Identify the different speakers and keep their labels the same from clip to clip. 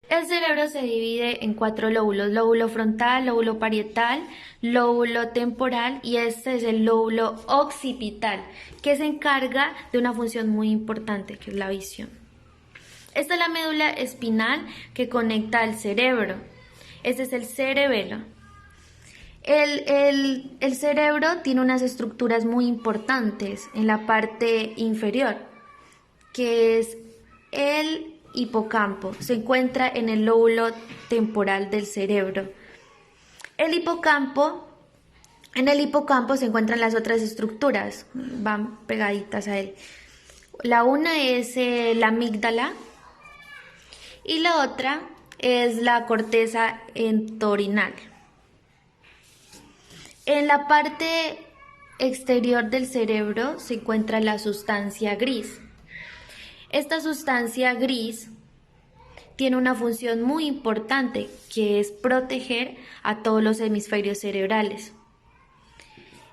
Speaker 1: El cerebro se divide en cuatro lóbulos: lóbulo frontal, lóbulo parietal, lóbulo temporal y este es el lóbulo occipital, que se encarga de una función muy importante, que es la visión. Esta es la médula espinal que conecta al cerebro. Este es el cerebelo. El cerebro tiene unas estructuras muy importantes en la parte inferior, que es el hipocampo. Se encuentra en el lóbulo temporal del cerebro. En el hipocampo se encuentran las otras estructuras, van pegaditas a él. La una es la amígdala y la otra es la corteza entorhinal. En la parte exterior del cerebro se encuentra la sustancia gris. Esta sustancia gris tiene una función muy importante, que es proteger a todos los hemisferios cerebrales.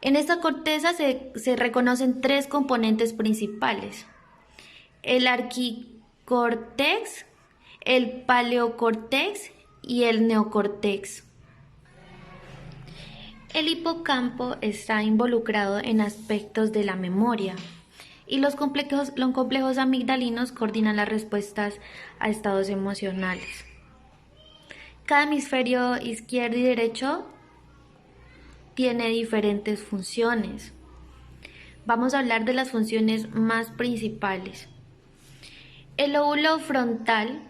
Speaker 1: En esta corteza se reconocen tres componentes principales: el arquicórtex, el paleocórtex y el neocórtex. El hipocampo está involucrado en aspectos de la memoria y los complejos amigdalinos coordinan las respuestas a estados emocionales. Cada hemisferio izquierdo y derecho tiene diferentes funciones. Vamos a hablar de las funciones más principales. El lóbulo frontal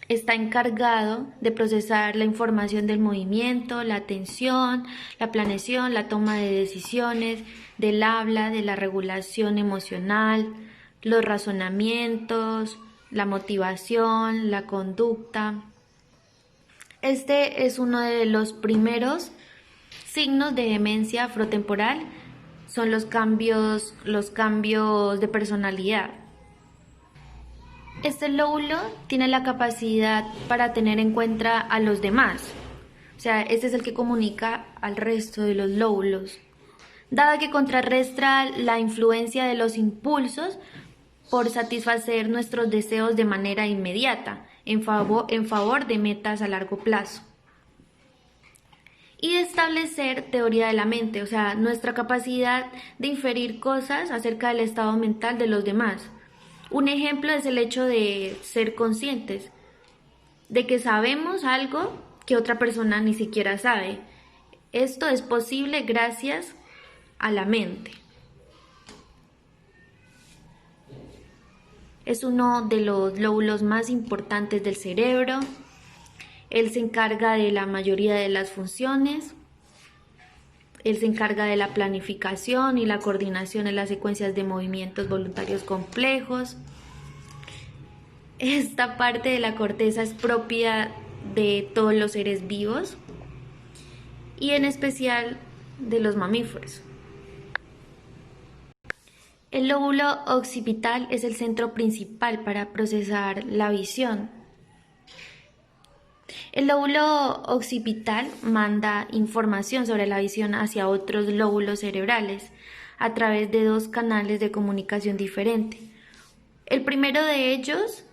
Speaker 1: está encargado de procesar la información del movimiento, la atención, la planeación, la toma de decisiones, del habla, de la regulación emocional, los razonamientos, la motivación, la conducta. Este es uno de los primeros signos de demencia frontotemporal, son los cambios de personalidad. Este lóbulo tiene la capacidad para tener en cuenta a los demás, o sea, este es el que comunica al resto de los lóbulos, dado que contrarresta la influencia de los impulsos por satisfacer nuestros deseos de manera inmediata, en favor de metas a largo plazo. Y de establecer teoría de la mente, o sea, nuestra capacidad de inferir cosas acerca del estado mental de los demás. Un ejemplo es el hecho de ser conscientes, de que sabemos algo que otra persona ni siquiera sabe. Esto es posible gracias a la mente. Es uno de los lóbulos más importantes del cerebro. Él se encarga de la mayoría de las funciones. Él se encarga de la planificación y la coordinación en las secuencias de movimientos voluntarios complejos. Esta parte de la corteza es propia de todos los seres vivos y en especial de los mamíferos. El lóbulo occipital es el centro principal para procesar la visión. El lóbulo occipital manda información sobre la visión hacia otros lóbulos cerebrales a través de dos canales de comunicación diferentes. El primero de ellos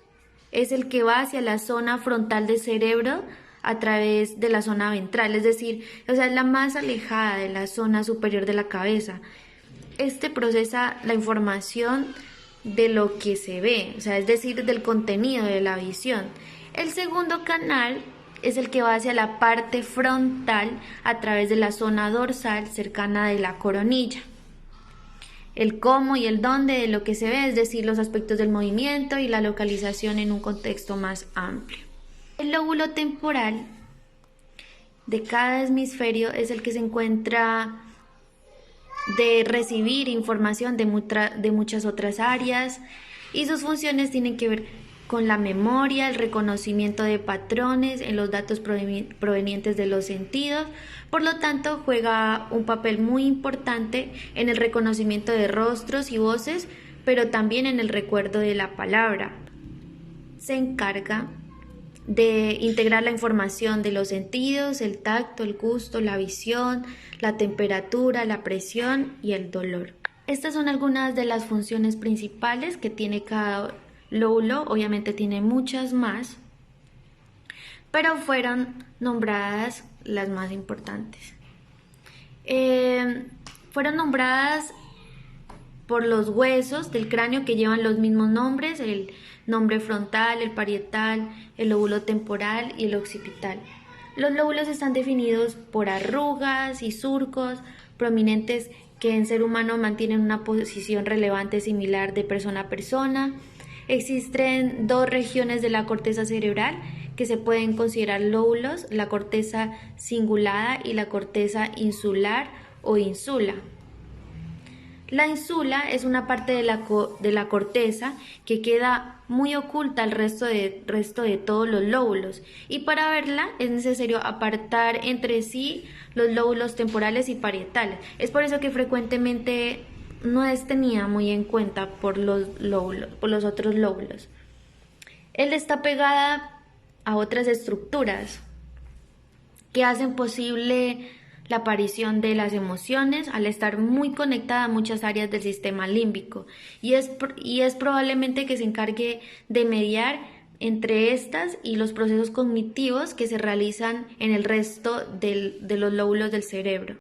Speaker 1: es el que va hacia la zona frontal del cerebro a través de la zona ventral, es decir, es la más alejada de la zona superior de la cabeza. Este procesa la información de lo que se ve, es decir, del contenido de la visión. El segundo canal es el que va hacia la parte frontal a través de la zona dorsal cercana de la coronilla. El cómo y el dónde de lo que se ve, es decir, los aspectos del movimiento y la localización en un contexto más amplio. El lóbulo temporal de cada hemisferio es el que se encuentra de recibir información de muchas otras áreas y sus funciones tienen que ver con la memoria, el reconocimiento de patrones en los datos provenientes de los sentidos. Por lo tanto, juega un papel muy importante en el reconocimiento de rostros y voces, pero también en el recuerdo de la palabra. Se encarga de integrar la información de los sentidos, el tacto, el gusto, la visión, la temperatura, la presión y el dolor. Estas son algunas de las funciones principales que tiene cada lóbulo, obviamente tiene muchas más, pero fueron nombradas las más importantes. Fueron nombradas por los huesos del cráneo que llevan los mismos nombres, el nombre frontal, el parietal, el lóbulo temporal y el occipital. Los lóbulos están definidos por arrugas y surcos prominentes que en ser humano mantienen una posición relevante similar de persona a persona. Existen dos regiones de la corteza cerebral que se pueden considerar lóbulos, la corteza cingulada y la corteza insular o insula. La insula es una parte de la corteza que queda muy oculta al resto de todos los lóbulos, y para verla es necesario apartar entre sí los lóbulos temporales y parietales. Es por eso que frecuentemente no es tenida muy en cuenta por los otros lóbulos. Él está pegada a otras estructuras que hacen posible la aparición de las emociones al estar muy conectada a muchas áreas del sistema límbico, y es probablemente que se encargue de mediar entre estas y los procesos cognitivos que se realizan en el resto de los lóbulos del cerebro.